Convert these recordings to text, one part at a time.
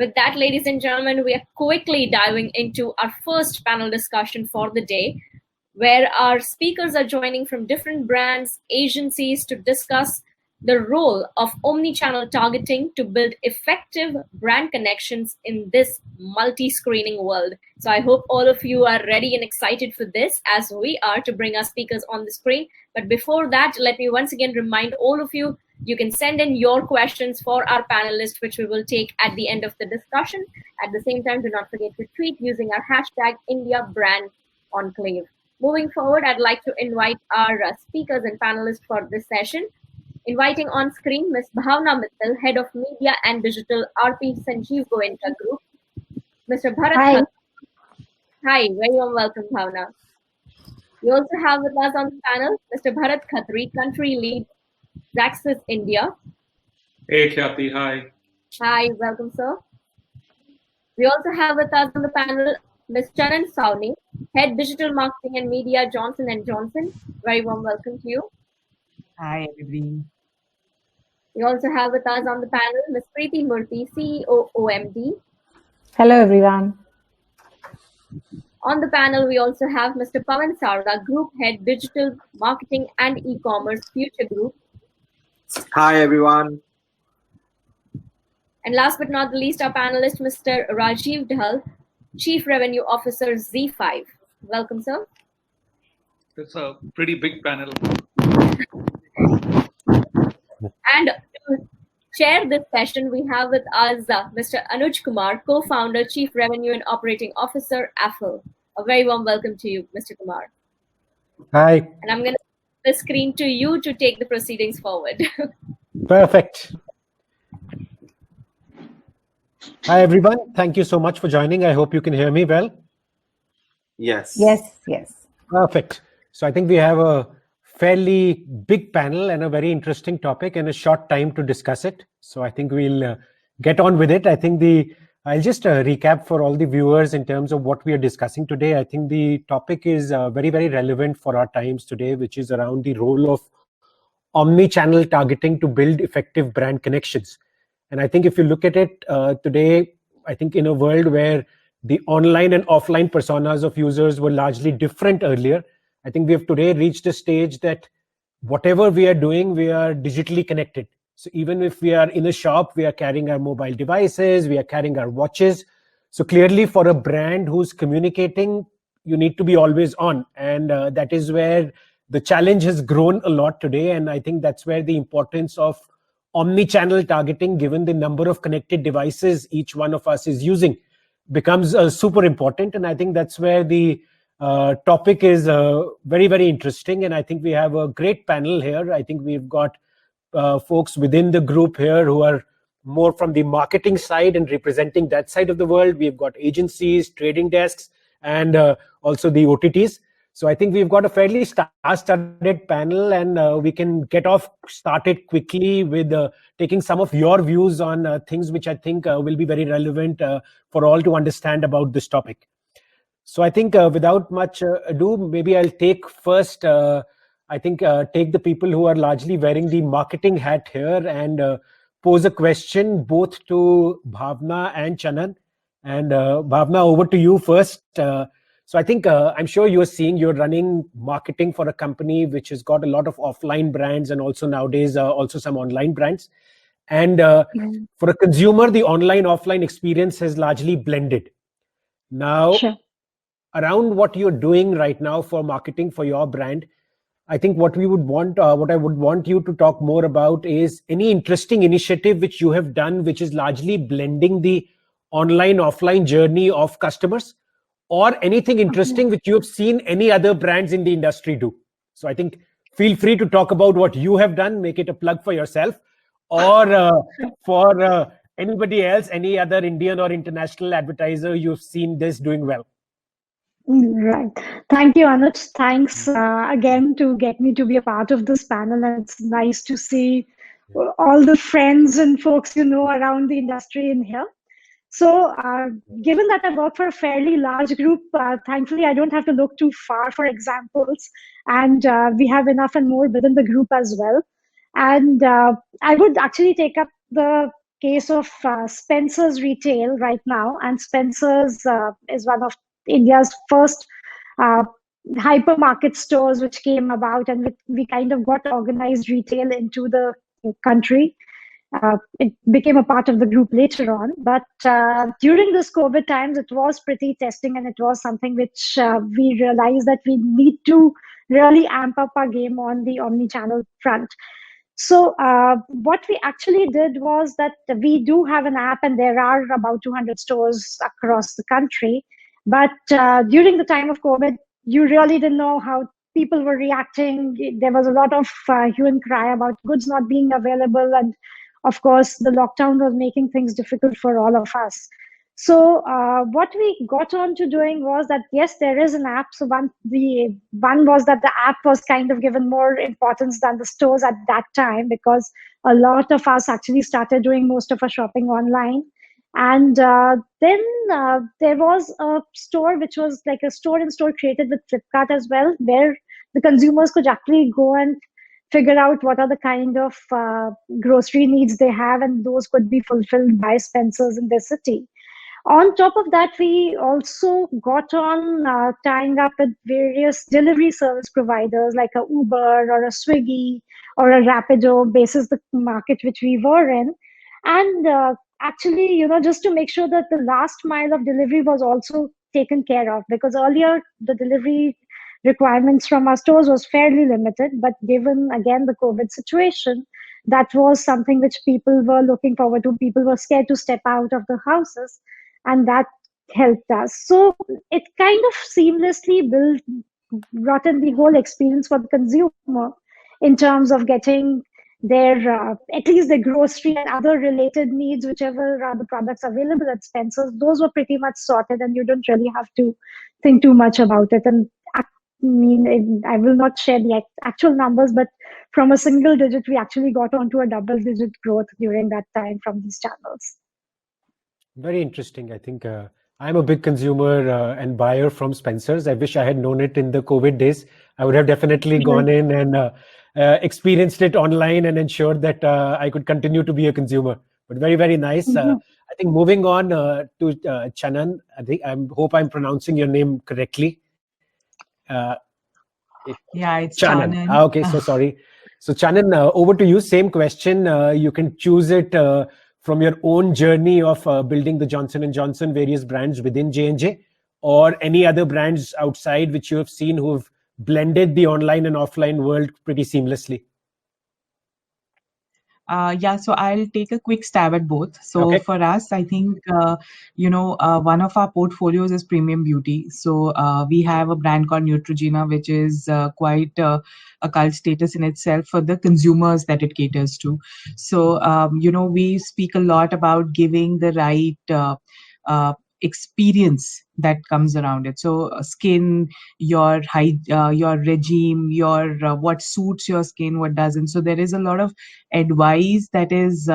With that, ladies and gentlemen, we are quickly diving into our first panel discussion for the day, where our speakers are joining from different brands, agencies to discuss the role of omni-channel targeting to build effective brand connections in this multi-screening world. So I hope all of you are ready and excited for this, as we are, to bring our speakers on the screen. But before that, let me once again remind all of you, you can send in your questions for our panelists, which we will take at the end of the discussion. At the same time, do not forget to tweet using our hashtag #IndiaBrandEnclave. Moving forward, I'd like to invite our speakers and panelists for this session. Inviting on screen Ms. Bhavna Mittal, Head of Media and Digital, RP Sanjeev Goenka Group. Mr. Bharat. Hi. Hi, very warm welcome, Bhavna. We also have with us on the panel Mr. Bharat Khatri, Country Lead, Zaxxas India. Hey, Khyati, hi. Hi, welcome, sir. We also have with us on the panel Ms. Chanan Sawney, Head Digital Marketing and Media, Johnson & Johnson. Very warm welcome to you. Hi, everyone. We also have with us on the panel Ms. Preeti Murthy, CEO OMD. Hello, everyone. On the panel, we also have Mr. Pawan Sarda, Group Head Digital Marketing and E-Commerce, Future Group. Hi, everyone. And last but not the least, our panelist, Mr. Rajiv Dhal, Chief Revenue Officer, Z5. Welcome, sir. It's a pretty big panel. And to chair this session, we have with us Mr. Anuj Kumar, Co-Founder, Chief Revenue and Operating Officer, Affle. A very warm welcome to you, Mr. Kumar. Hi. And I'm going to the screen to you to take the proceedings forward. Perfect. Hi, everyone. Thank you so much for joining. I hope you can hear me well. Yes. Yes. Perfect. So I think we have a fairly big panel and a very interesting topic and a short time to discuss it. So I think we'll get on with it. I think I'll just recap for all the viewers in terms of what we are discussing today. I think the topic is very, very relevant for our times today, which is around the role of omni-channel targeting to build effective brand connections. And I think if you look at it today, I think in a world where the online and offline personas of users were largely different earlier, I think we have today reached a stage that whatever we are doing, we are digitally connected. So even if we are in a shop, we are carrying our mobile devices, we are carrying our watches. So clearly for a brand who's communicating, you need to be always on. And that is where the challenge has grown a lot today. And I think that's where the importance of omni-channel targeting, given the number of connected devices each one of us is using, becomes super important. And I think that's where the topic is very, very interesting. And I think we have a great panel here. I think we've got folks within the group here who are more from the marketing side and representing that side of the world. We've got agencies, trading desks, and also the OTTs. So I think we've got a fairly star-studded panel, and we can get started quickly with taking some of your views on things which I think will be very relevant for all to understand about this topic. So I think without much ado, maybe I'll take first, take the people who are largely wearing the marketing hat here and pose a question both to Bhavna and Chanan. And Bhavna, over to you first. So I think I'm sure you're running marketing for a company which has got a lot of offline brands and also nowadays also some online brands. And for a consumer, the online-offline experience has largely blended. Now, around what you're doing right now for marketing for your brand, I think what I would want you to talk more about is any interesting initiative which you have done, which is largely blending the online-offline journey of customers, or anything interesting which you have seen any other brands in the industry do. So I think feel free to talk about what you have done, make it a plug for yourself, or for anybody else, any other Indian or international advertiser you've seen this doing well. Right. Thank you, Anuj. Thanks again to get me to be a part of this panel. And it's nice to see all the friends and folks around the industry in here. So given that I work for a fairly large group, thankfully, I don't have to look too far for examples. And we have enough and more within the group as well. And I would actually take up the case of Spencer's Retail right now, and Spencer's is one of India's first hypermarket stores which came about, and we kind of got organized retail into the country. It became a part of the group later on, but during this COVID times, it was pretty testing, and it was something which we realized that we need to really amp up our game on the omni-channel front. So what we actually did was that we do have an app, and there are about 200 stores across the country. But during the time of COVID, you really didn't know how people were reacting. There was a lot of hue and cry about goods not being available, and of course, the lockdown was making things difficult for all of us. So what we got on to doing was that, yes, there is an app. So one was that the app was kind of given more importance than the stores at that time, because a lot of us actually started doing most of our shopping online. And then there was a store which was like a store-in-store created with Flipkart as well, where the consumers could actually go and figure out what are the kind of grocery needs they have, and those could be fulfilled by Spencer's in their city. On top of that, we also got on tying up with various delivery service providers like a Uber or a Swiggy or a Rapido, basis the market which we were in. And actually, just to make sure that the last mile of delivery was also taken care of, because earlier the delivery requirements from our stores was fairly limited, but given again the COVID situation, that was something which people were looking forward to. People were scared to step out of the houses, and that helped us. So it kind of seamlessly brought in the whole experience for the consumer in terms of getting their at least the grocery and other related needs, whichever are the products available at Spencer's, those were pretty much sorted, and you don't really have to think too much about it. And I will not share the actual numbers, but from a single digit, we actually got onto a double-digit growth during that time from these channels. Very interesting. I think I'm a big consumer and buyer from Spencer's. I wish I had known it in the COVID days. I would have definitely gone in and experienced it online and ensured that I could continue to be a consumer. But very, very nice. I think moving on to Chanan, I hope I'm pronouncing your name correctly. Yeah, it's Chanan. Chanan. Okay, so sorry. So Chanan, over to you. Same question. You can choose it from your own journey of building the Johnson & Johnson various brands within J&J, or any other brands outside which you have seen who have blended the online and offline world pretty seamlessly. Yeah, so I'll take a quick stab at both. So Okay. for us, I think, one of our portfolios is premium beauty. So we have a brand called Neutrogena, which is quite a cult status in itself for the consumers that it caters to. So, we speak a lot about giving the right experience that comes around it. So skin, your your regime, your what suits your skin, what doesn't. So there is a lot of advice that is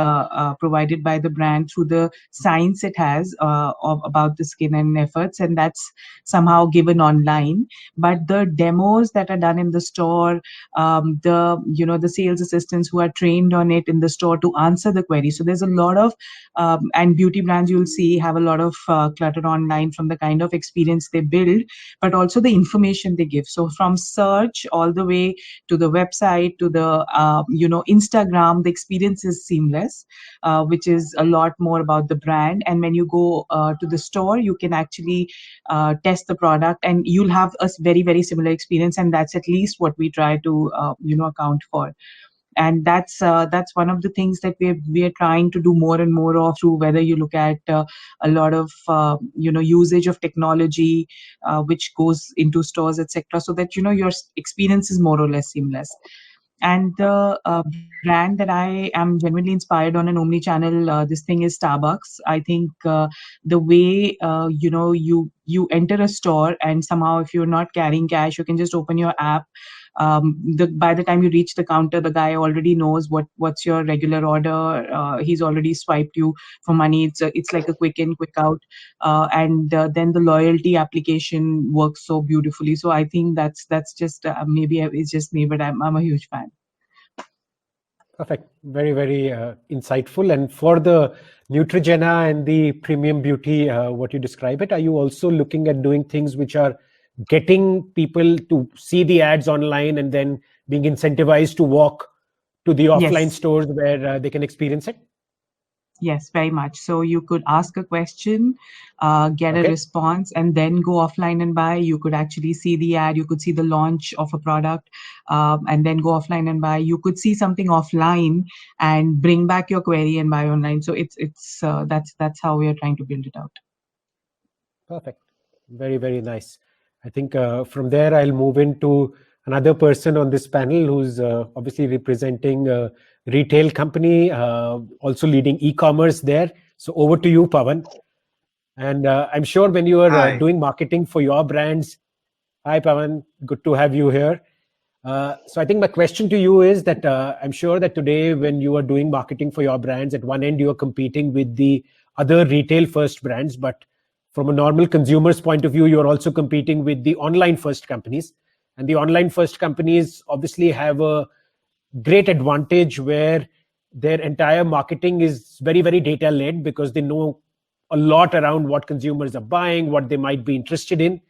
provided by the brand through the science it has about the skin and efforts, and that's somehow given online. But the demos that are done in the store, the sales assistants who are trained on it in the store to answer the query. So there's a lot of and beauty brands you'll see have a lot of clutter online from the kind of experience they build, but also the information they give. So from search all the way to the website to the Instagram, the experience is seamless, which is a lot more about the brand. And when you go to the store, you can actually test the product, and you'll have a very, very similar experience. And that's at least what we try to account for. And that's one of the things that we are trying to do more and more of, through whether you look at a lot of usage of technology which goes into stores, etc., so that your experience is more or less seamless. And the brand that I am genuinely inspired on an omni-channel this thing is Starbucks. I think the way you enter a store, and somehow if you're not carrying cash, you can just open your app. By the time you reach the counter, the guy already knows what's your regular order. He's already swiped you for money. It's like a quick in, quick out, and then the loyalty application works so beautifully. So I think that's just maybe it's just me, but I'm a huge fan. Perfect. Very, very insightful. And for the Neutrogena and the premium beauty, what you describe it, are you also looking at doing things which are getting people to see the ads online and then being incentivized to walk to the offline Yes. stores where they can experience it? Yes, very much. So you could ask a question, get a Okay. response, and then go offline and buy. You could actually see the ad, you could see the launch of a product, and then go offline and buy. You could see something offline and bring back your query and buy online. So that's how we are trying to build it out. Perfect. Very, very nice. I think from there, I'll move into another person on this panel who's obviously representing a retail company, also leading e-commerce there. So over to you, Pawan. And I'm sure when you are Hi. doing marketing for your brands, hi, Pawan, good to have you here. So I think my question to you is that I'm sure that today when you are doing marketing for your brands, at one end you are competing with the other retail first brands, but from a normal consumer's point of view, you're also competing with the online first companies. And the online first companies obviously have a great advantage where their entire marketing is very, very data led because they know a lot around what consumers are buying, what they might be interested in.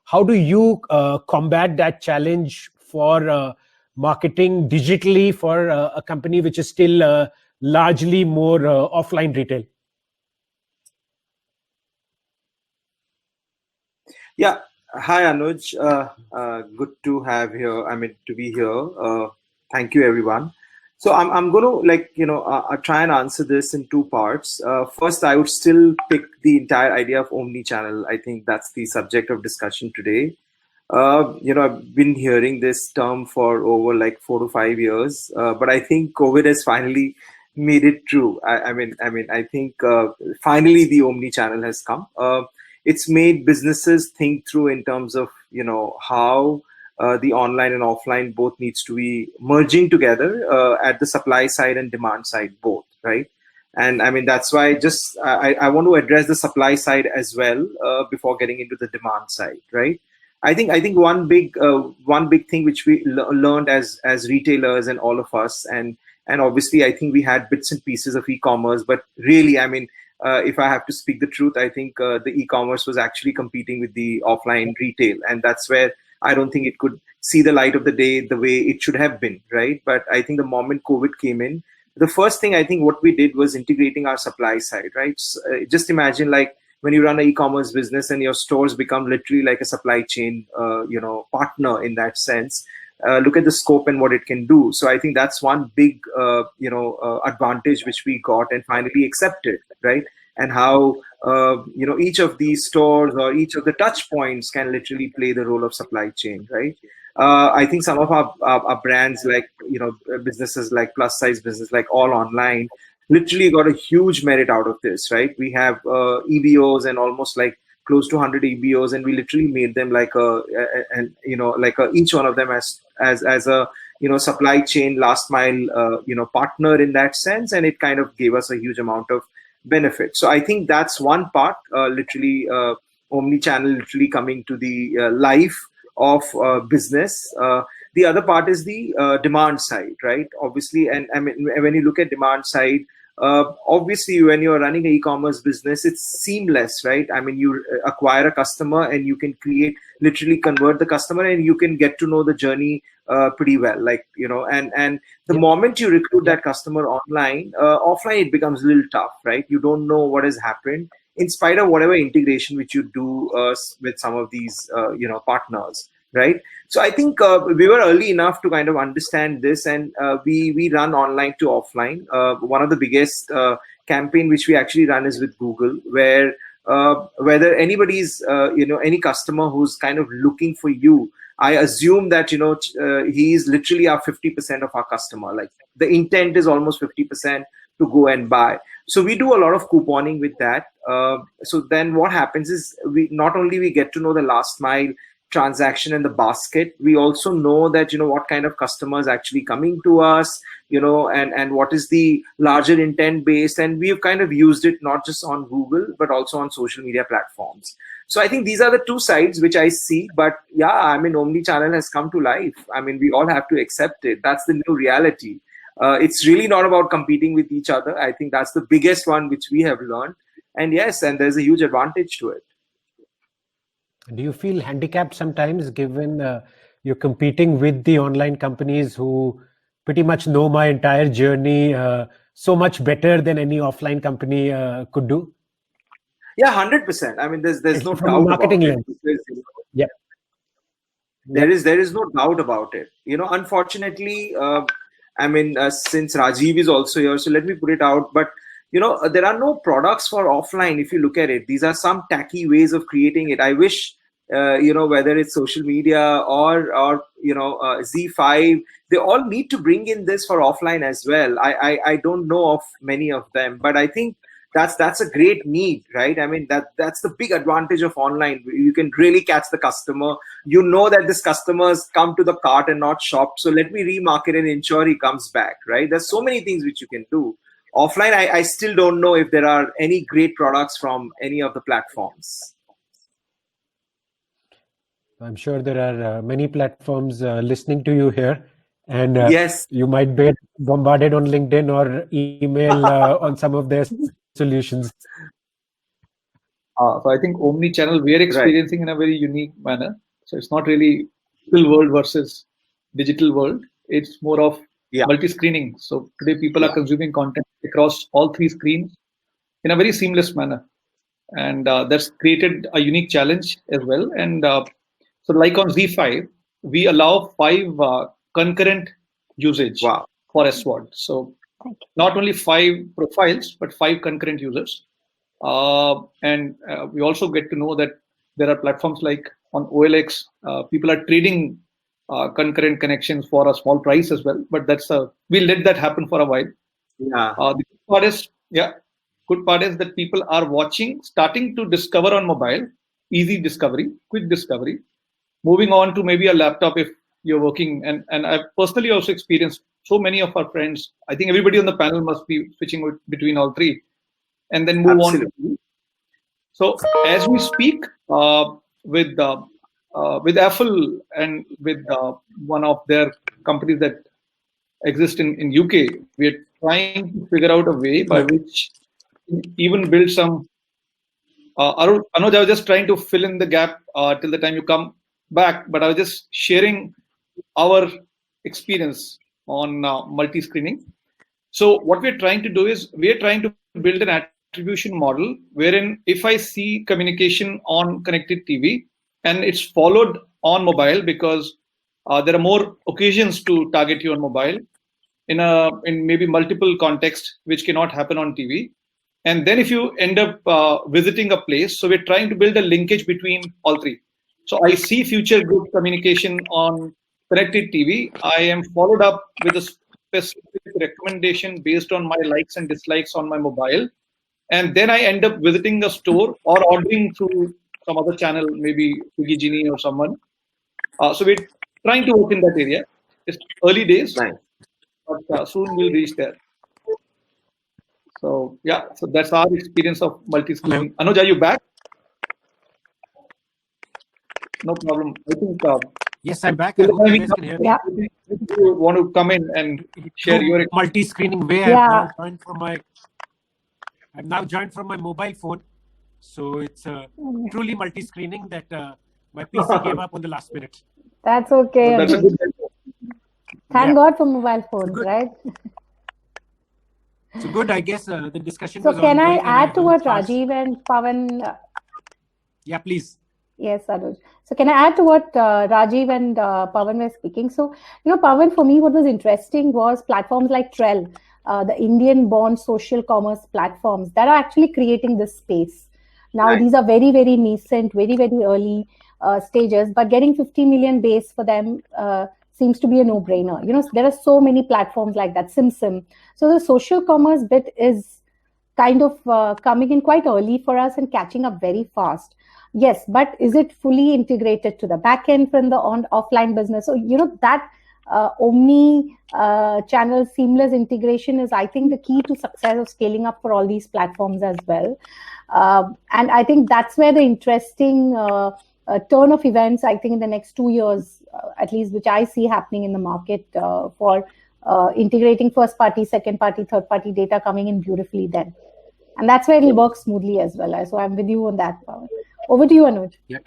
How do you combat that challenge for marketing digitally for a company which is still largely more offline retail? Yeah. Hi, Anuj. Good to have here. To be here. Thank you, everyone. So I'm going to try and answer this in two parts. First, I would still pick the entire idea of omni-channel. I think that's the subject of discussion today. I've been hearing this term for over like 4 to 5 years, but I think COVID has finally made it true. I think finally the omni-channel has come. It's made businesses think through in terms of how the online and offline both needs to be merging together at the supply side and demand side both, right? And that's why I want to address the supply side as well before getting into the demand side, right? I think one big thing which we learned as retailers and all of us, and obviously I think we had bits and pieces of e-commerce, but really if I have to speak the truth, I think the e-commerce was actually competing with the offline retail, and that's where I don't think it could see the light of the day the way it should have been, right? But I think the moment COVID came in, the first thing I think what we did was integrating our supply side, right? So, just imagine like when you run an e-commerce business and your stores become literally like a supply chain, partner in that sense. Look at the scope and what it can do. So I think that's one big, advantage which we got and finally accepted, right? And how, each of these stores or each of the touch points can literally play the role of supply chain, right? I think some of our brands like, businesses like plus size business, like all online, literally got a huge merit out of this, right? We have EBOs and almost like close to 100 EBOs, and we literally made them like each one of them as a supply chain last mile partner in that sense, and it kind of gave us a huge amount of benefit. So I think that's one part, literally omni-channel literally coming to the life of business. The other part is the demand side, right? Obviously, and when you look at demand side, obviously when you're running an e-commerce business, it's seamless, right? You acquire a customer and you can literally convert the customer, and you can get to know the journey pretty well, and the moment you recruit that customer online, offline it becomes a little tough, right? You don't know what has happened in spite of whatever integration which you do with some of these partners, right? So I think we were early enough to kind of understand this, and we run online to offline. One of the biggest campaign which we actually run is with Google, where whether anybody's any customer who's kind of looking for you, I assume that he's literally our 50% of our customer. Like the intent is almost 50% to go and buy. So we do a lot of couponing with that. So then what happens is we not only get to know the last mile transaction in the basket, we also know that what kind of customers actually coming to us, and what is the larger intent based, and we've kind of used it not just on Google but also on social media platforms. So I think these are the two sides which I see. But yeah, omni-channel has come to life. We all have to accept it. That's the new reality. It's really not about competing with each other. I think that's the biggest one which we have learned. And yes, and there's a huge advantage to it. Do you feel handicapped sometimes, given you're competing with the online companies who pretty much know my entire journey so much better than any offline company could do? Yeah, 100%. I mean, there's no From a doubt marketing about lens. it. Yeah. There is no doubt about it. Unfortunately, since Rajiv is also here, so let me put it out. But there are no products for offline. If you look at it, these are some tacky ways of creating it. I wish, whether it's social media or ZEE5, they all need to bring in this for offline as well. I don't know of many of them, but I think that's a great need, right? I mean, that's the big advantage of online. You can really catch the customer. You know that this customer's come to the cart and not shop. So let me remarket and ensure he comes back, right? There's so many things which you can do. Offline, I still don't know if there are any great products from any of the platforms. I'm sure there are many platforms listening to you here. And yes, you might be bombarded on LinkedIn or email on some of their solutions. So I think omni-channel we are experiencing in a very unique manner. So it's not really physical world versus digital world. It's more of multi-screening. So today people are consuming content across all three screens in a very seamless manner. And that's created a unique challenge as well. And so like on ZEE5, we allow 5 concurrent usage for SWOT. So not only 5 profiles, but 5 concurrent users. And we also get to know that there are platforms like on OLX, people are trading concurrent connections for a small price as well. But we'll let that happen for a while. Yeah. The good part is that people are starting to discover on mobile, easy discovery, quick discovery, moving on to maybe a laptop if you're working. And I've personally also experienced so many of our friends. I think everybody on the panel must be switching between all three, and then move on. So as we speak, with Affle and with one of their companies that exist in UK, we are trying to figure out a way by which even build some. Anuj, I was just trying to fill in the gap till the time you come back, but I was just sharing our experience on multi-screening. So what we're trying to do is we're trying to build an attribution model wherein if I see communication on connected TV and it's followed on mobile, because there are more occasions to target you on mobile in maybe multiple contexts which cannot happen on TV. And then if you end up visiting a place, so we're trying to build a linkage between all three. So I see future group communication on connected TV. I am followed up with a specific recommendation based on my likes and dislikes on my mobile. And then I end up visiting a store or ordering through some other channel, maybe Swiggy Genie or someone. So we're trying to work in that area. It's early days, but soon we'll reach there. So so that's our experience of multi-screening. Anuj, are you back? No problem. I think. Yes, I'm back. I hope you guys can hear me. Yeah. If you want to come in and share your multi-screening way. Yeah. I've now joined from my mobile phone, so it's truly multi-screening that my PC gave up on the last minute. That's okay. That's a good. Thank God for mobile phones, right? So good, I guess the discussion So was can I ongoing add to what fast. Rajiv and Pawan? Yeah, please. Yes, Anuj. So can I add to what Rajiv and Pawan were speaking? So, Pawan, for me, what was interesting was platforms like Trell, the Indian-born social commerce platforms that are actually creating this space. Now, these are very, very nascent, very, very early stages, but getting 50 million base for them seems to be a no-brainer. There are so many platforms like that, SimSim. So the social commerce bit is kind of coming in quite early for us and catching up very fast. Yes, but is it fully integrated to the back end from the offline business? So, that omni-channel seamless integration is, I think, the key to success of scaling up for all these platforms as well. And I think that's where the interesting turn of events, I think, in the next 2 years, at least, which I see happening in the market for integrating first party, second party, third party data coming in beautifully then. And that's where it'll work smoothly as well. So I'm with you on that, Pawan. Over to you, Anuj. Yep.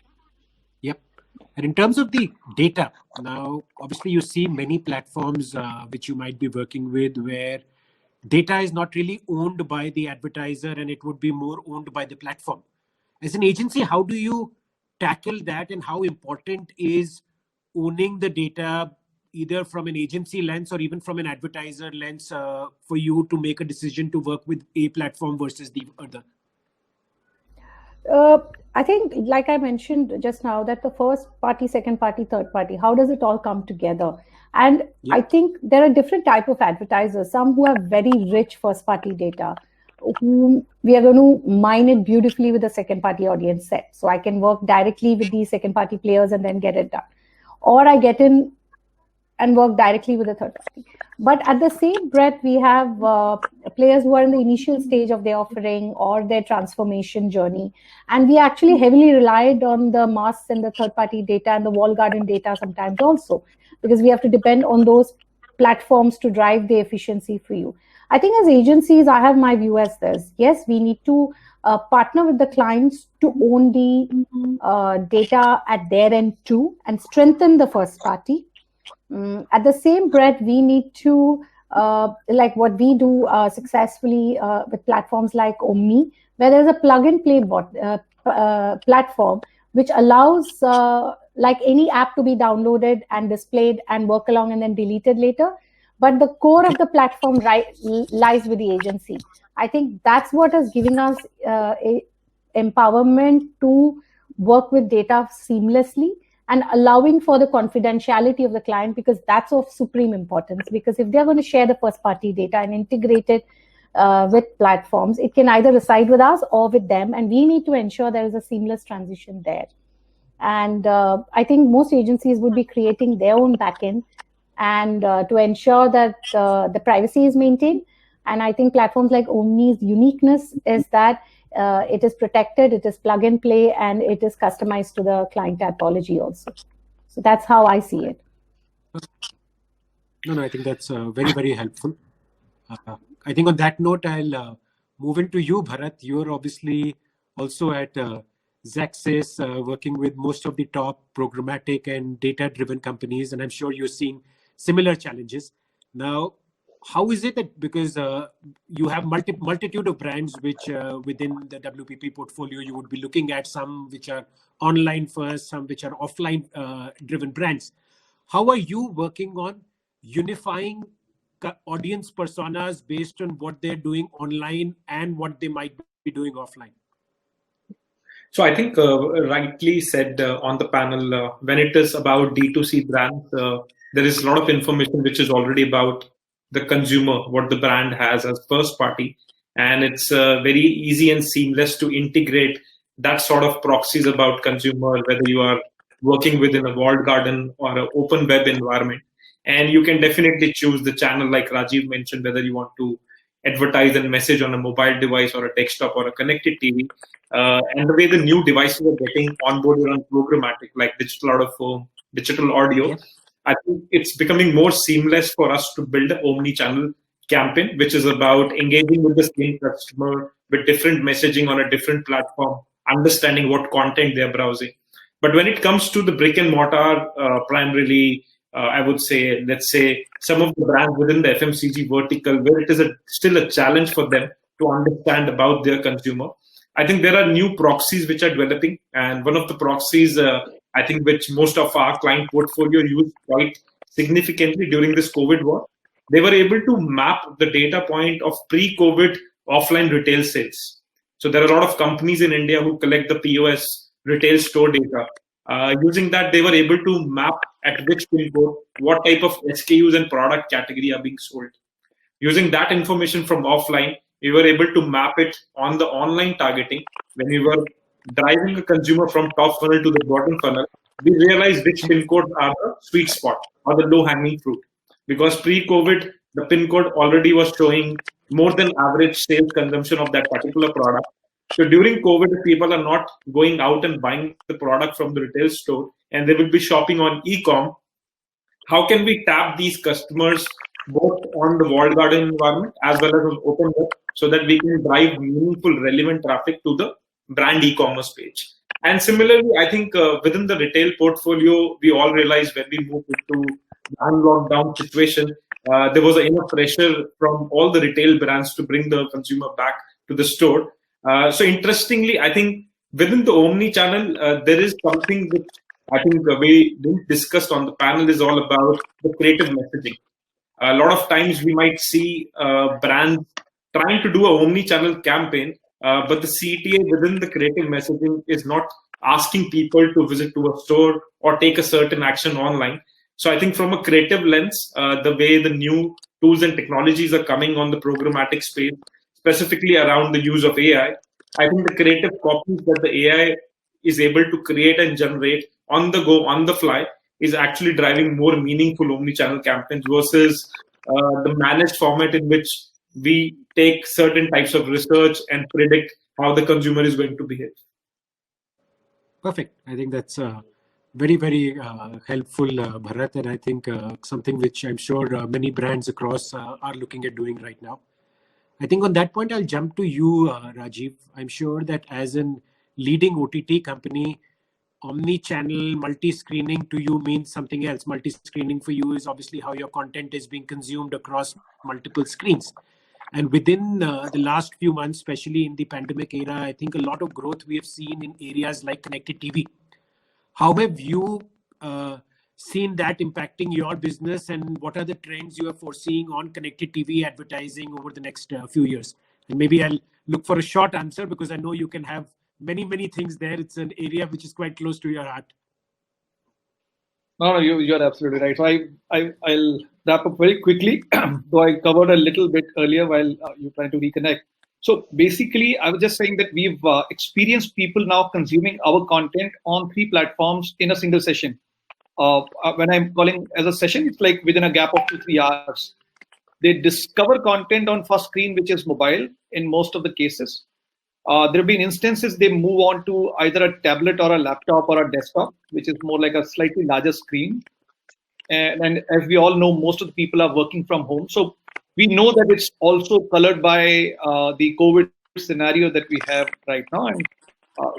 And in terms of the data, now, obviously you see many platforms which you might be working with where data is not really owned by the advertiser and it would be more owned by the platform. As an agency, how do you tackle that, and how important is owning the data either from an agency lens or even from an advertiser lens for you to make a decision to work with a platform versus the other? I think, like I mentioned just now, that the first party, second party, third party, how does it all come together? And I think there are different type of advertisers, some who have very rich first party data, whom we are going to mine it beautifully with a second party audience set. So I can work directly with these second party players and then get it done. Or I get in and work directly with a third party. But at the same breath, we have players who are in the initial stage of their offering or their transformation journey. And we actually heavily relied on the mass and the third party data and the walled garden data sometimes also, because we have to depend on those platforms to drive the efficiency for you. I think as agencies, I have my view as this. Yes, we need to partner with the clients to own the data at their end too and strengthen the first party. At the same breath, we need to, like what we do successfully with platforms like Omni, where there's a plug and play platform which allows like any app to be downloaded and displayed and work along and then deleted later. But the core of the platform lies with the agency. I think that's what is giving us empowerment to work with data seamlessly and allowing for the confidentiality of the client, because that's of supreme importance. Because if they're going to share the first party data and integrate it with platforms, it can either reside with us or with them. And we need to ensure there is a seamless transition there. And I think most agencies would be creating their own backend and to ensure that the privacy is maintained. And I think platforms like Omni's uniqueness is that it is protected, it is plug and play, and it is customized to the client typology also. So that's how I see it. No, I think that's very, very helpful. I think on that note, I'll move into you, Bharat. You're obviously also at Xaxis, working with most of the top programmatic and data-driven companies, and I'm sure you're seeing similar challenges. Now, how is it that, because you have multitude of brands which within the WPP portfolio, you would be looking at some which are online first, some which are offline driven brands. How are you working on unifying audience personas based on what they're doing online and what they might be doing offline? So I think rightly said on the panel, when it is about D2C brands, there is a lot of information which is already about the consumer, what the brand has as first party. And it's very easy and seamless to integrate that sort of proxies about consumer, whether you are working within a walled garden or an open web environment. And you can definitely choose the channel, like Rajiv mentioned, whether you want to advertise and message on a mobile device or a desktop or a connected TV. And the way the new devices are getting onboarded on programmatic, like digital out of home, digital audio, I think it's becoming more seamless for us to build an omni-channel campaign, which is about engaging with the same customer with different messaging on a different platform, understanding what content they're browsing. But when it comes to the brick and mortar, primarily, I would say, let's say, some of the brands within the FMCG vertical, where it is still a challenge for them to understand about their consumer. I think there are new proxies which are developing. And one of the proxies, I think, which most of our client portfolio used quite significantly during this COVID war, they were able to map the data point of pre-COVID offline retail sales. So there are a lot of companies in India who collect the POS retail store data. Using that, they were able to map at which pin code, what type of SKUs and product category are being sold. Using that information from offline, we were able to map it on the online targeting. When we were driving a consumer from top funnel to the bottom funnel, we realized which pin codes are the sweet spot or the low-hanging fruit. Because pre-COVID, the pin code already was showing more than average sales consumption of that particular product. So during COVID, if people are not going out and buying the product from the retail store and they will be shopping on e-com, how can we tap these customers both on the walled garden environment as well as on open web, so that we can drive meaningful, relevant traffic to the brand e-commerce page. And similarly, I think within the retail portfolio, we all realized when we moved into the unlockdown situation, there was enough pressure from all the retail brands to bring the consumer back to the store. So interestingly, I think within the omni-channel, there is something which I think we didn't discuss on the panel is all about the creative messaging. A lot of times we might see brands trying to do a omni-channel campaign, but the CTA within the creative messaging is not asking people to visit to a store or take a certain action online. So I think from a creative lens, the way the new tools and technologies are coming on the programmatic space, specifically around the use of AI, I think the creative copies that the AI is able to create and generate on the go, on the fly, is actually driving more meaningful omni-channel campaigns versus the managed format in which we take certain types of research and predict how the consumer is going to behave. Perfect. I think that's very, very helpful, Bharat, and I think something which I'm sure many brands across are looking at doing right now. I think on that point, I'll jump to you, Rajiv. I'm sure that as an leading OTT company, omni-channel multi-screening to you means something else. Multi-screening for you is obviously how your content is being consumed across multiple screens. And within the last few months, especially in the pandemic era, I think a lot of growth we have seen in areas like connected TV. How have you seen that impacting your business, and what are the trends you are foreseeing on connected TV advertising over the next few years? And maybe I'll look for a short answer because I know you can have many things there. It's an area which is quite close to your heart. No, you're absolutely right. So I'll wrap up very quickly. Though I covered a little bit earlier while you're trying to reconnect. So basically, I was just saying that we've experienced people now consuming our content on 3 platforms in a single session. When I'm calling as a session, it's like within a gap of 2-3 hours. They discover content on first screen, which is mobile in most of the cases. There have been instances they move on to either a tablet or a laptop or a desktop, which is more like a slightly larger screen. And as we all know, most of the people are working from home. So we know that it's also colored by the COVID scenario that we have right now. And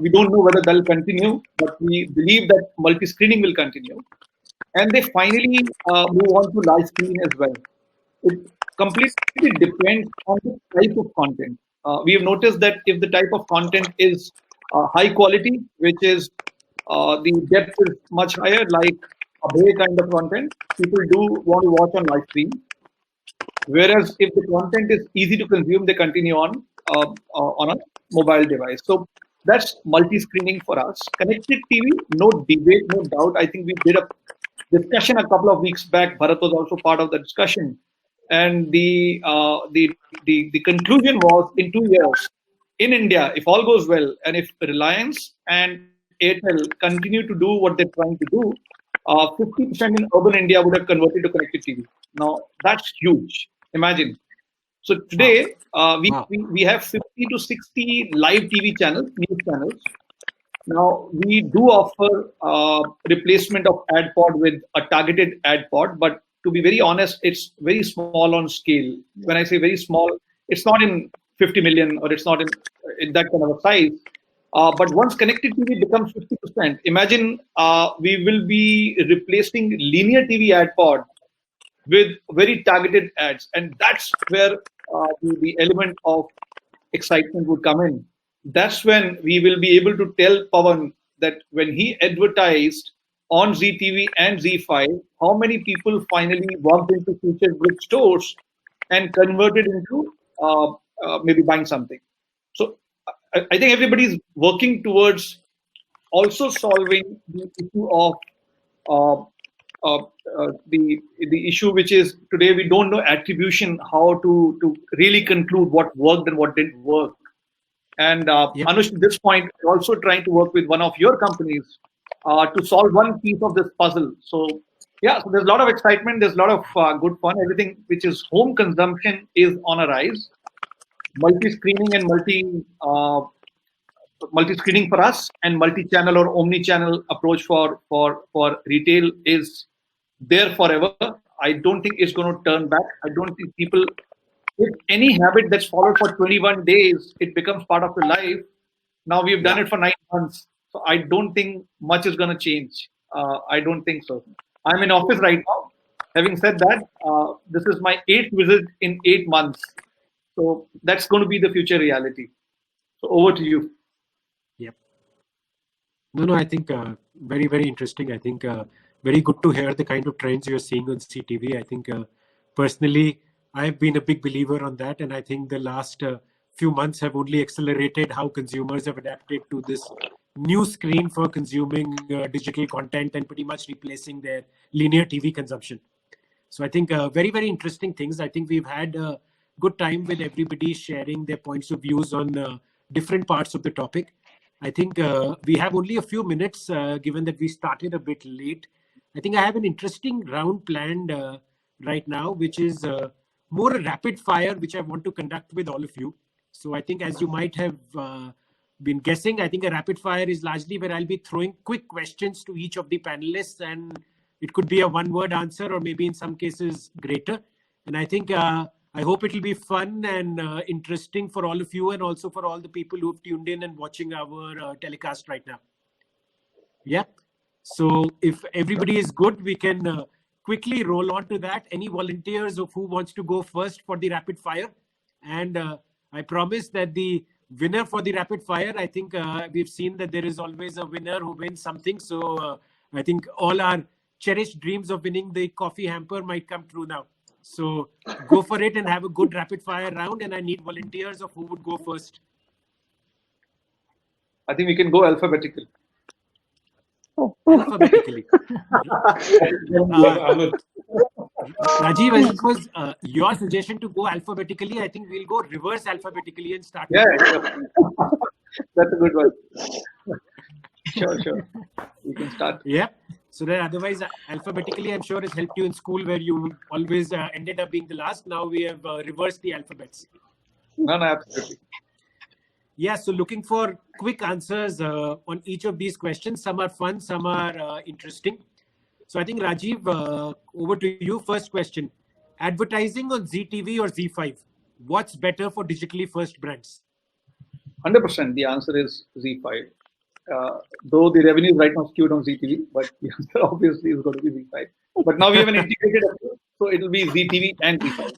we don't know whether that'll continue, but we believe that multi-screening will continue. And they finally move on to live streaming as well. It completely depends on the type of content. We have noticed that if the type of content is high quality, which is the depth is much higher, like Abhay kind of content, people do want to watch on live stream. Whereas if the content is easy to consume, they continue on a mobile device. So that's multi-screening for us. Connected TV, no debate, no doubt. I think we did a discussion a couple of weeks back. Bharat was also part of the discussion. And the conclusion was in 2 years, in India, if all goes well, and if Reliance and Airtel continue to do what they're trying to do, 50% in urban India would have converted to connected TV. Now, that's huge. Imagine. So today, we have 50 to 60 live TV channels, news channels. Now, we do offer replacement of ad pod with a targeted ad pod, but to be very honest, it's very small on scale. When I say very small, it's not in 50 million or it's not in that kind of a size. But once connected TV becomes 50%, imagine we will be replacing linear TV ad pod with very targeted ads. And that's where the element of excitement would come in. That's when we will be able to tell Pawan that when he advertised on ZTV and ZEE5, how many people finally walked into Future Group stores and converted into maybe buying something. So I think everybody is working towards also solving the issue of the issue, which is today we don't know attribution, how to really conclude what worked and what didn't work. And Anush, at this point, we're also trying to work with one of your companies to solve one piece of this puzzle. So yeah, so there's a lot of excitement. There's a lot of good fun. Everything which is home consumption is on a rise. Multi-screening and multi-screening for us, and multi-channel or omni-channel approach for retail is there forever. I don't think it's going to turn back. I don't think people, if any habit that's followed for 21 days, it becomes part of your life. Now we've done it for 9 months. So I don't think much is going to change. I don't think so. I'm in office right now. Having said that, this is my 8th visit in 8 months. So that's going to be the future reality. So over to you. Yep. No, I think very, very interesting. I think very good to hear the kind of trends you're seeing on CTV. I think personally, I've been a big believer on that. And I think the last few months have only accelerated how consumers have adapted to this new screen for consuming digital content and pretty much replacing their linear TV consumption. So I think very, very interesting things. I think we've had a good time with everybody sharing their points of views on different parts of the topic. I think we have only a few minutes, given that we started a bit late. I think I have an interesting round planned right now, which is more a rapid fire, which I want to conduct with all of you. So I think, as you might have been guessing, I think a rapid fire is largely where I'll be throwing quick questions to each of the panelists, and it could be a one-word answer or maybe in some cases greater. And I think I hope it will be fun and interesting for all of you and also for all the people who've tuned in and watching our telecast right now. Yeah. So if everybody is good, we can quickly roll on to that. Any volunteers of who wants to go first for the rapid fire? And I promise that the winner for the rapid fire, I think we've seen that there is always a winner who wins something. So I think all our cherished dreams of winning the coffee hamper might come true now. So go for it and have a good rapid fire round. And I need volunteers of who would go first. I think we can go alphabetically. Alphabetically. Rajiv, as it was your suggestion to go alphabetically, I think we'll go reverse alphabetically and start. Yeah, that's a good one. Sure. We can start. Yeah. So then otherwise, alphabetically, I'm sure it's helped you in school where you always ended up being the last. Now we have reversed the alphabets. No, absolutely. Yeah, so looking for quick answers on each of these questions. Some are fun, some are interesting. So I think, Rajiv, over to you. First question. Advertising on ZTV or ZEE5? What's better for digitally first brands? 100%. The answer is ZEE5. Though the revenue is right now skewed on ZTV, but the answer obviously is going to be ZEE5. But now we have an integrated approach, so it will be ZTV and ZEE5.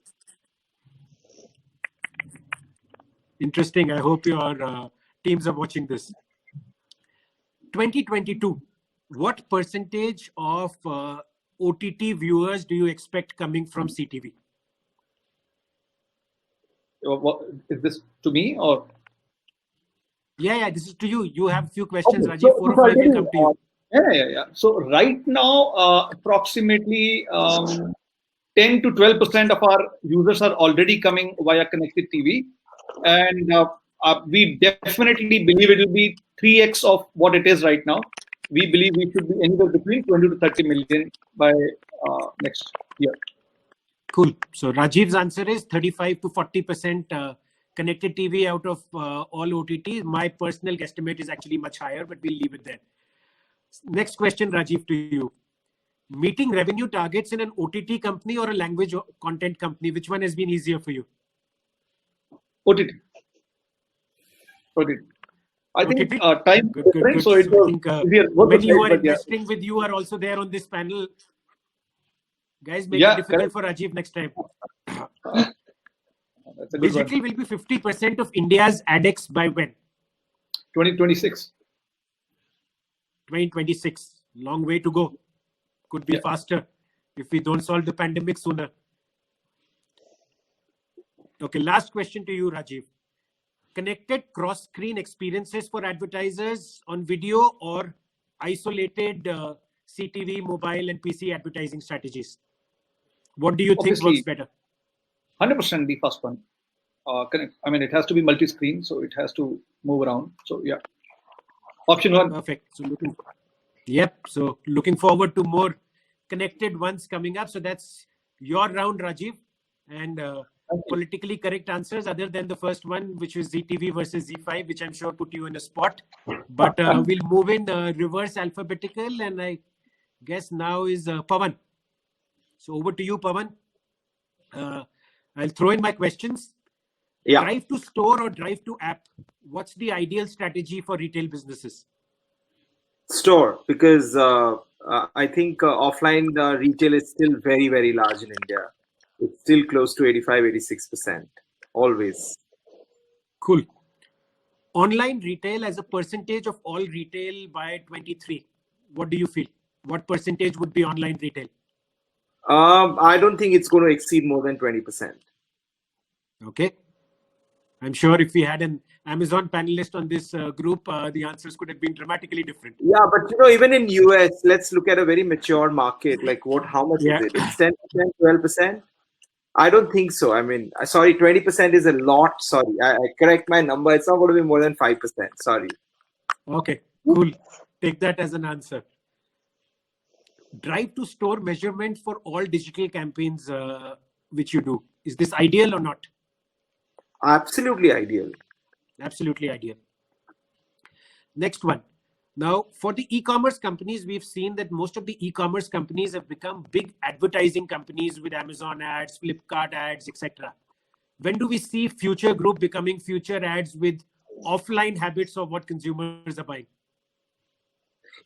Interesting. I hope your teams are watching this. 2022. What percentage of OTT viewers do you expect coming from CTV? Is this to me or? Yeah, this is to you. You have a few questions, Okay, Rajiv. 4 or 5 will come to you. Yeah. So right now, approximately 10 to 12% of our users are already coming via connected TV. And we definitely believe it will be 3x of what it is right now. We believe we should be anywhere between 20 to 30 million by next year. Cool. So Rajiv's answer is 35 to 40% connected TV out of all OTT. My personal guesstimate is actually much higher, but we'll leave it there. Next question, Rajiv, to you. Meeting revenue targets in an OTT company or a language content company, which one has been easier for you? OTT. I think time good. different, so it So I was think easier. when you are investing with you are also there on this panel. Guys, make it difficult for Rajiv next time. That's a good Digital will be 50% of India's ADEX by when? 2026. 2026. Long way to go. Could be faster if we don't solve the pandemic sooner. Okay, last question to you, Rajiv. Connected cross-screen experiences for advertisers on video or isolated CTV, mobile and PC advertising strategies? What do you think works better? 100% the first one. I mean, it has to be multi-screen, so it has to move around. So yeah, option one. Perfect. So looking forward to more connected ones coming up. So that's your round, Rajiv. And politically correct answers other than the first one, which was ZTV versus ZEE5, which I'm sure put you in a spot. But we'll move in reverse alphabetical, and I guess now is Pawan. So over to you, Pawan. I'll throw in my questions. Yeah. Drive to store or drive to app? What's the ideal strategy for retail businesses? Store, because I think offline retail is still very, very large in India. It's still close to 85-86%, always. Cool. Online retail as a percentage of all retail by 23. What do you feel? What percentage would be online retail? I don't think it's going to exceed more than 20%. Okay. I'm sure if we had an Amazon panelist on this group, the answers could have been dramatically different. Yeah, but you know, even in US, let's look at a very mature market. Like how much is it? It's 10%, 12%? I don't think so. I mean, sorry, 20% is a lot. Sorry, I correct my number. It's not going to be more than 5%. Sorry. Okay, cool. Take that as an answer. Drive to store measurement for all digital campaigns which you do. Is this ideal or not? Absolutely ideal. Absolutely ideal. Next one. Now, for the e-commerce companies, we've seen that most of the e-commerce companies have become big advertising companies with Amazon ads, Flipkart ads, etc. When do we see Future Group becoming Future Ads with offline habits of what consumers are buying?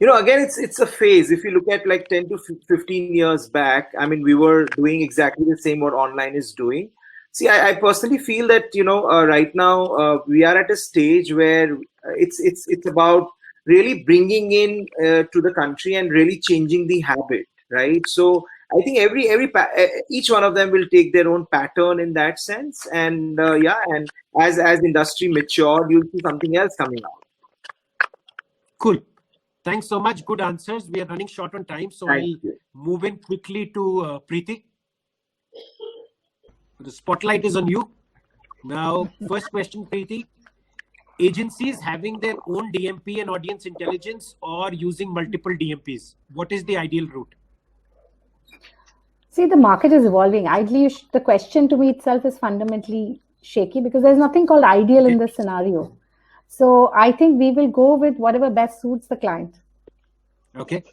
You know, again, it's a phase. If you look at like 10 to 15 years back, I mean, we were doing exactly the same what online is doing. See, I personally feel that, you know, right now we are at a stage where it's about really bringing in to the country and really changing the habit, right? So I think each one of them will take their own pattern in that sense, and and as industry matured, you'll see something else coming out. Cool. Thanks so much. Good answers. We are running short on time, so I'll move in quickly to Preeti. The spotlight is on you. Now, first question, Preeti. Agencies having their own DMP and audience intelligence or using multiple DMPs? What is the ideal route? See, the market is evolving. Ideally, the question to me itself is fundamentally shaky because there's nothing called ideal in this scenario. So I think we will go with whatever best suits the client. Okay.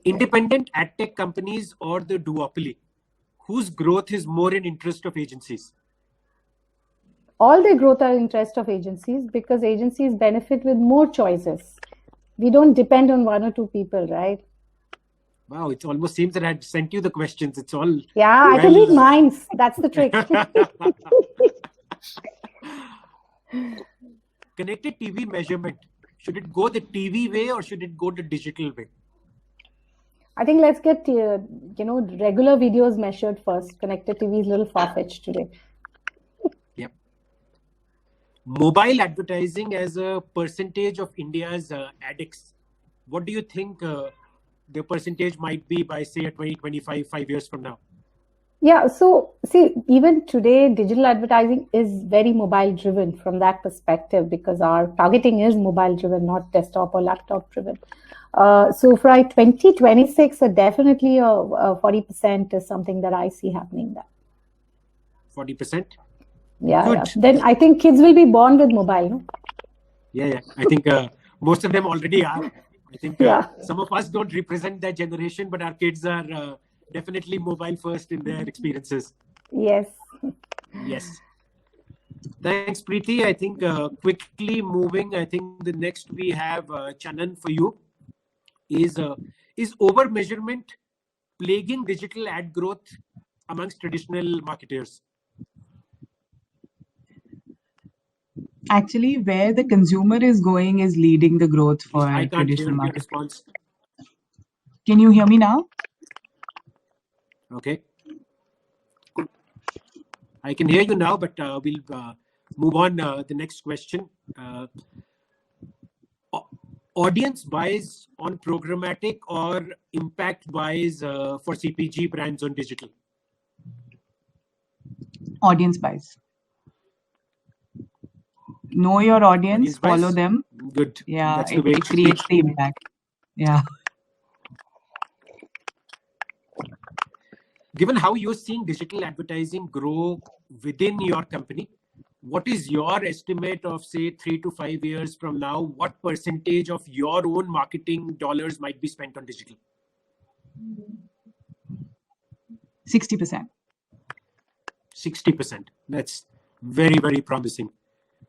Independent ad tech companies or the duopoly? Whose growth is more in interest of agencies? All their growth are in interest of agencies because agencies benefit with more choices. We don't depend on one or two people, right? Wow, it almost seems that I had sent you the questions. It's all... Yeah, I can read minds. That's the trick. Connected TV measurement. Should it go the TV way or should it go the digital way? I think let's get, regular videos measured first. Connected TV is a little far-fetched today. Yep. Mobile advertising as a percentage of India's addicts. What do you think the percentage might be by, say, 2025, 5 years from now? Yeah, so see, even today, digital advertising is very mobile-driven from that perspective because our targeting is mobile-driven, not desktop or laptop-driven. So for 2026, definitely 40% is something that I see happening there. 40%? Yeah. Then I think kids will be born with mobile, no? Yeah. I think most of them already are. I think some of us don't represent that generation, but our kids are definitely mobile first in their experiences. Yes. Yes. Thanks, Preeti. I think quickly moving, I think the next we have Chandan for you. Is over measurement plaguing digital ad growth amongst traditional marketers? Actually, where the consumer is going is leading the growth for traditional marketers. Response. Can you hear me now? Okay. Good. I can hear you now, but we'll move on. The next question. Audience buys on programmatic or impact buys for CPG brands on digital? Audience buys. Know your audience, follow them. Good. Yeah, that's the way it creates the impact. Yeah. Given how you're seeing digital advertising grow within your company, what is your estimate of, say, 3 to 5 years from now? What percentage of your own marketing dollars might be spent on digital? 60%. 60%. That's very, very promising.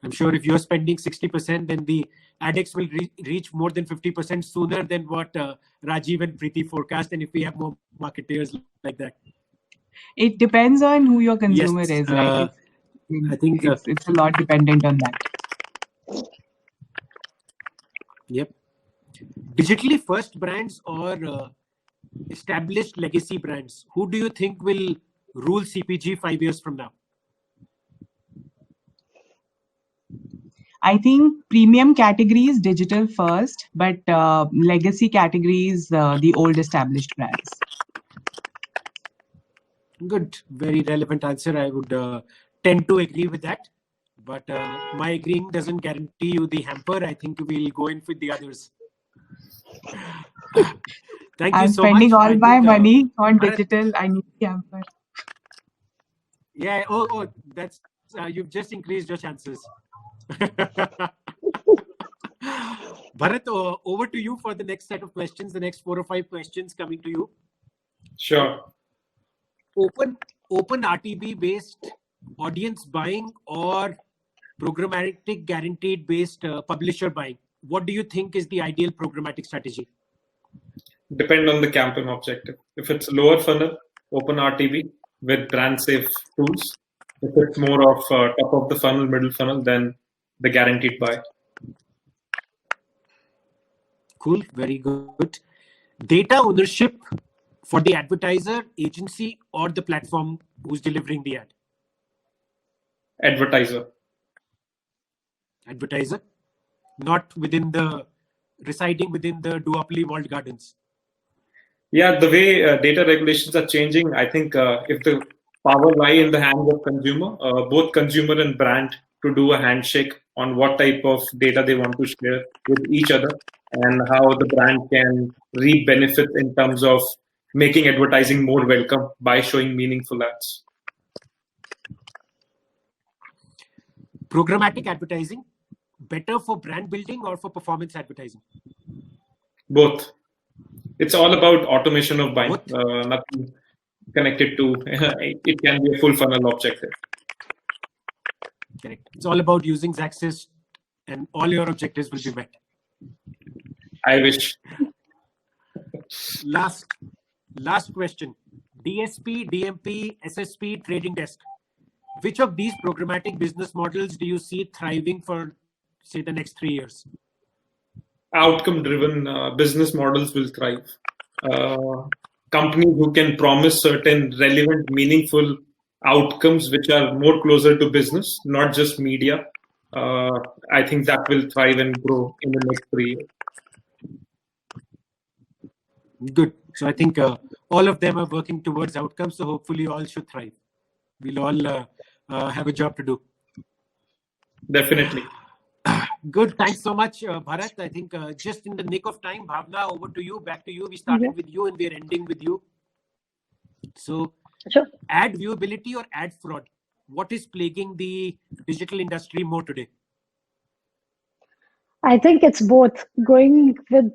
I'm sure if you're spending 60%, then the ADEX will reach more than 50% sooner than what Rajiv and Preeti forecast. And if we have more marketeers like that. It depends on who your consumer is, right? I think it's a lot dependent on that. Yep. Digitally first brands or established legacy brands, who do you think will rule CPG 5 years from now? I think premium categories, digital first, but legacy categories, the old established brands. Good, very relevant answer. I would tend to agree with that. But my agreeing doesn't guarantee you the hamper. I think we'll go in with the others. Thank you so much. I'm spending all my money on digital. I need the hamper. Yeah. Oh, that's you've just increased your chances. Bharat, over to you for the next set of questions. The next 4 or 5 questions coming to you. Sure. Open RTB based audience buying or programmatic guaranteed based publisher buying? What do you think is the ideal programmatic strategy? Depend on the campaign objective. If it's lower funnel, open RTB with brand safe tools. If it's more of top of the funnel, middle funnel, then the guaranteed buy. Cool, very good. Data ownership for the advertiser, agency, or the platform who's delivering the ad? Advertiser. Advertiser, not residing within the duopoly walled gardens. Yeah, the way data regulations are changing, I think if the power lie in the hands of consumer, both consumer and brand, to do a handshake on what type of data they want to share with each other and how the brand can reap benefit in terms of making advertising more welcome by showing meaningful ads. Programmatic advertising, better for brand building or for performance advertising? Both. It's all about automation of buying, nothing connected to it can be a full funnel objective. Correct. It's all about using Xaxis and all your objectives will be met. I wish. Last question. DSP, DMP, SSP, trading desk. Which of these programmatic business models do you see thriving for, say, the next 3 years? Outcome-driven business models will thrive. Companies who can promise certain relevant, meaningful outcomes which are more closer to business, not just media. I think that will thrive and grow in the next 3 years. Good. So I think all of them are working towards outcomes. So hopefully all should thrive. We'll all have a job to do. Definitely. Good. Thanks so much, Bharat. I think just in the nick of time, Bhavna, over to you, back to you. We started with you and we're ending with you. So sure. Ad viewability or ad fraud? What is plaguing the digital industry more today? I think it's both. Going with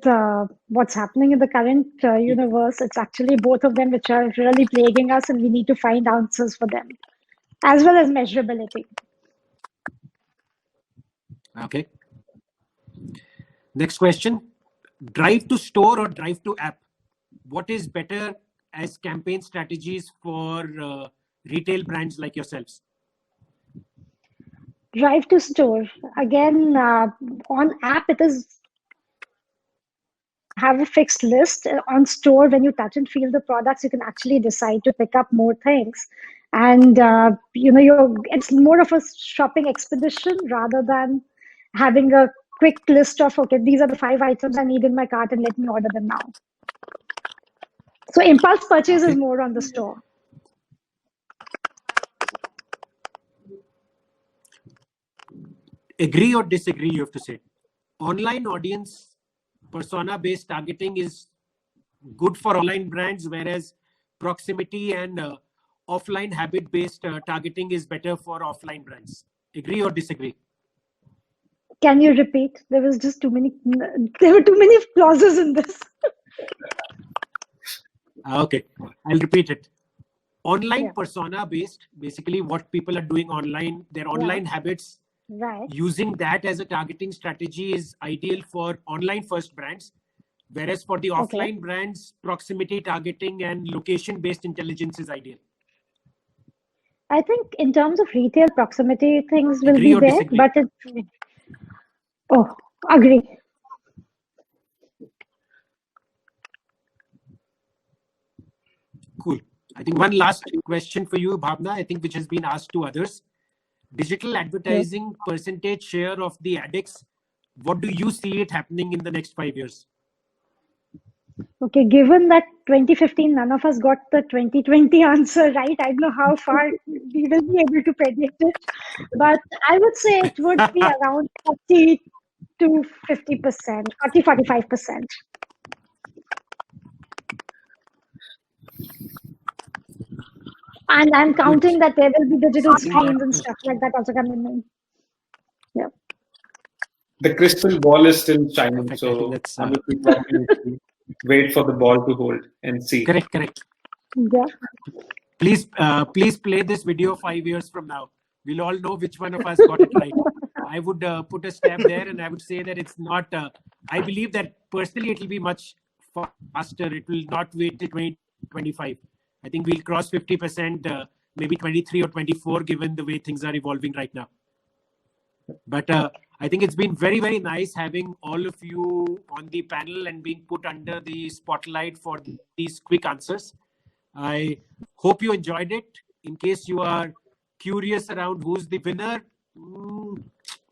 what's happening in the current universe, it's actually both of them which are really plaguing us, and we need to find answers for them, as well as measurability. Okay. Next question. Drive to store or drive to app? What is better as campaign strategies for retail brands like yourselves? Drive to store. Again, on app, it is have a fixed list. On store, when you touch and feel the products, you can actually decide to pick up more things. And, it's more of a shopping expedition rather than having a quick list of, okay, these are the 5 items I need in my cart and let me order them now. So impulse purchase is more on the store. Agree or disagree, you have to say. Online audience persona-based targeting is good for online brands, whereas proximity and offline habit-based targeting is better for offline brands. Agree or disagree? Can you repeat? There were too many clauses in this. Okay, I'll repeat it. online persona based, basically what people are doing online, their online habits. Right. Using that as a targeting strategy is ideal for online first brands, whereas for the offline brands, proximity targeting and location based intelligence is ideal. I think in terms of retail, proximity things will Agree be or there, disagree? but agree. Cool. I think one last question for you, Bhavna, I think which has been asked to others. Digital advertising percentage share of the ADEX, what do you see it happening in the next 5 years? Okay, given that 2015, none of us got the 2020 answer right, I don't know how far we will be able to predict it, but I would say it would be around 40 to 50%, 40-45%. And I'm counting that there will be digital screens and stuff like that also coming in. Yeah. The crystal ball is still shining, so wait for the ball to hold and see. Correct. Yeah. Please play this video 5 years from now. We'll all know which one of us got it right. I would put a stamp there, and I would say that it's not. I believe that personally it will be much faster. It will not wait till 2025. I think we'll cross 50%, maybe 23 or 24, given the way things are evolving right now. But I think it's been very, very nice having all of you on the panel and being put under the spotlight for these quick answers. I hope you enjoyed it. In case you are curious around who's the winner,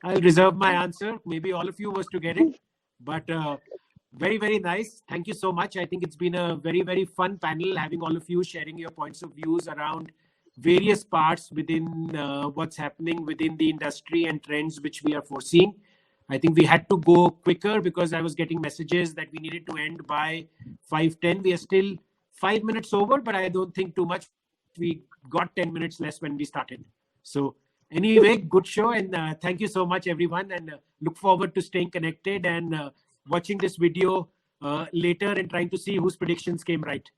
I'll reserve my answer. Maybe all of you was to get it. But very, very nice. Thank you so much. I think it's been a very, very fun panel, having all of you sharing your points of views around various parts within what's happening within the industry and trends which we are foreseeing. I think we had to go quicker because I was getting messages that we needed to end by 5:10. We are still 5 minutes over, but I don't think too much. We got 10 minutes less when we started. So anyway, good show, and thank you so much, everyone, and look forward to staying connected and watching this video later and trying to see whose predictions came right.